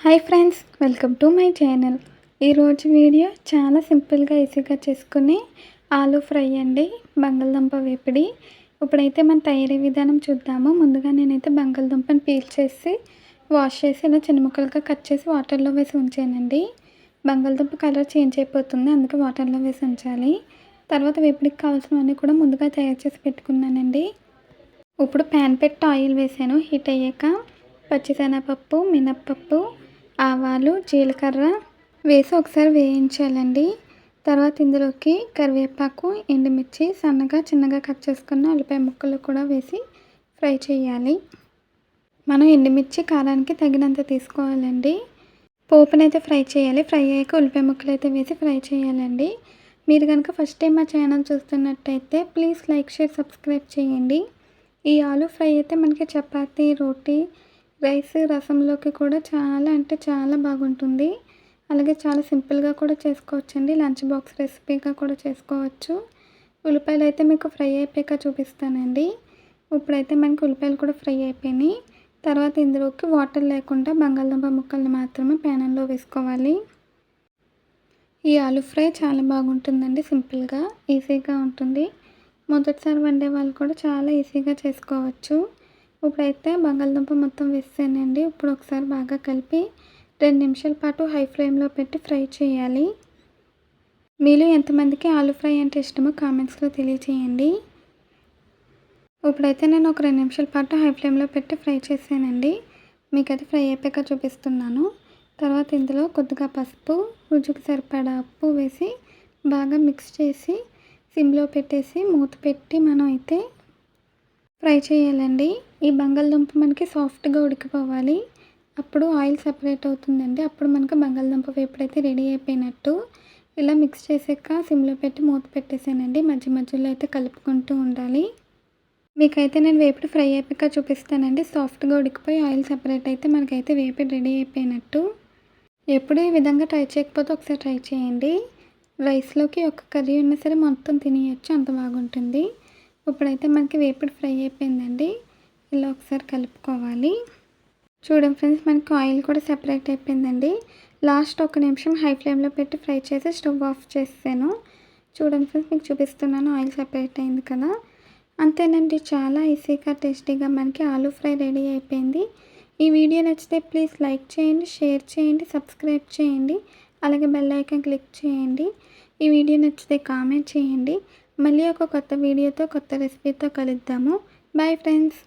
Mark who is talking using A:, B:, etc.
A: Hi friends, welcome to my channel. ఈరోజు video చాలా సింపుల్గా ఈజీగా చేసుకుని ఆలూ ఫ్రై అండి, బంగాళదుంప వేపిడి. ఇప్పుడైతే మన తయారీ విధానం చూద్దాము. ముందుగా నేనైతే బంగాళదుంపని పీల్ చేసి వాష్ చేసి ఇలా చిన్న ముక్కలుగా కట్ చేసి వాటర్లో వేసి ఉంచానండి. బంగాళదుంప కలర్ చేంజ్ అయిపోతుంది, అందుకే వాటర్లో వేసి ఉంచాలి. తర్వాత వేపిడికి కావాల్సినవన్నీ కూడా ముందుగా తయారు చేసి పెట్టుకున్నానండి. ఇప్పుడు ప్యాన్ పెట్టి ఆయిల్ వేసాను. హీట్ అయ్యాక పచ్చిశనగపప్పు, మినప్పప్పు, ఆవాలు, జీలకర్ర వేసి ఒకసారి వేయించాలండి. తర్వాత ఇందులోకి కరివేపాకు, ఎండుమిర్చి, సన్నగా చిన్నగా కట్ చేసుకున్న ఉల్లిపాయ ముక్కలు కూడా వేసి ఫ్రై చేయాలి. మనం ఎండుమిర్చి కారానికి తగినంత తీసుకోవాలండి. పోపునైతే ఫ్రై చేయాలి. ఫ్రై అయ్యాక ఉల్లిపాయ ముక్కలు అయితే వేసి ఫ్రై చేయాలండి. మీరు కనుక ఫస్ట్ టైం మా ఛానల్ చూస్తున్నట్టయితే ప్లీజ్ లైక్, షేర్, సబ్స్క్రైబ్ చేయండి. ఈ ఆలూ ఫ్రై అయితే మనకి చపాతీ, రోటీ, రైస్, రసంలోకి కూడా చాలా అంటే చాలా బాగుంటుంది. అలాగే చాలా సింపుల్గా కూడా చేసుకోవచ్చండి. లంచ్ బాక్స్ రెసిపీగా కూడా చేసుకోవచ్చు. ఉల్లిపాయలు అయితే మీకు ఫ్రై అయిపోయాక చూపిస్తానండి. ఇప్పుడైతే మనకి ఉల్లిపాయలు కూడా ఫ్రై అయిపోయినాయి. తర్వాత ఇందులోకి వాటర్ లేకుండా బంగాళదుంప ముక్కల్ని మాత్రమే ప్యాన్లో వేసుకోవాలి. ఈ ఆలూ ఫ్రై చాలా బాగుంటుందండి. సింపుల్గా ఈజీగా ఉంటుంది. మొదటిసారి వండే వాళ్ళు కూడా చాలా ఈజీగా చేసుకోవచ్చు. ఇప్పుడైతే బంగాళదుంప మొత్తం వేసానండి. ఇప్పుడు ఒకసారి బాగా కలిపి 2 నిమిషాల పాటు హై ఫ్లేమ్లో పెట్టి ఫ్రై చేయాలి. మీలో ఎంతమందికి ఆలూ ఫ్రై అంటే ఇష్టమో కామెంట్స్లో తెలియచేయండి. ఇప్పుడైతే నేను ఒక 2 నిమిషాల పాటు హై ఫ్లేమ్లో పెట్టి ఫ్రై చేసానండి. మీకైతే ఫ్రై అయిపోయాక చూపిస్తున్నాను. తర్వాత ఇందులో కొద్దిగా పసుపు, రుచికి సరిపడా ఉప్పు వేసి బాగా మిక్స్ చేసి సిమ్లో పెట్టేసి మూత పెట్టి మనం అయితే ఫ్రై చేయాలండి. ఈ బంగాళదుంప మనకి సాఫ్ట్గా ఉడికిపోవాలి. అప్పుడు ఆయిల్ సపరేట్ అవుతుందండి. అప్పుడు మనకు బంగాళదుంప వేపుడైతే రెడీ అయిపోయినట్టు. ఇలా మిక్స్ చేసాక సిమ్లో పెట్టి మూత పెట్టేసానండి. మధ్య మధ్యలో అయితే కలుపుకుంటూ ఉండాలి. మీకైతే నేను వేపుడు ఫ్రై అయిపోయాక చూపిస్తానండి. సాఫ్ట్గా ఉడికిపోయి ఆయిల్ సపరేట్ అయితే మనకైతే వేపుడు రెడీ అయిపోయినట్టు. ఎప్పుడు ఈ విధంగా ట్రై చేయకపోతే ఒకసారి ట్రై చేయండి. రైస్లోకి ఒక కర్రీ ఉన్నా సరే మొత్తం తినేయచ్చు, అంత బాగుంటుంది. ఇప్పుడైతే మనకి వేపుడు ఫ్రై అయిపోయిందండి. ఇలా ఒకసారి కలుపుకోవాలి. చూడండి ఫ్రెండ్స్, మనకి ఆయిల్ కూడా సెపరేట్ అయిపోయిందండి. లాస్ట్ 1 నిమిషం హై ఫ్లేమ్లో పెట్టి ఫ్రై చేసి స్టవ్ ఆఫ్ చేసాను. చూడండి ఫ్రెండ్స్, మీకు చూపిస్తున్నాను. ఆయిల్ సెపరేట్ అయింది కదా. అంతేనండి, చాలా ఈజీగా టేస్టీగా మనకి ఆలూ ఫ్రై రెడీ అయిపోయింది. ఈ వీడియో నచ్చితే ప్లీజ్ లైక్ చేయండి, షేర్ చేయండి, సబ్స్క్రైబ్ చేయండి. అలాగే బెల్ ఐకాన్ క్లిక్ చేయండి. ఈ వీడియో నచ్చితే కామెంట్ చేయండి. మళ్ళీ ఒక కొత్త వీడియోతో, కొత్త రెసిపీతో కలుద్దాము. Bye friends.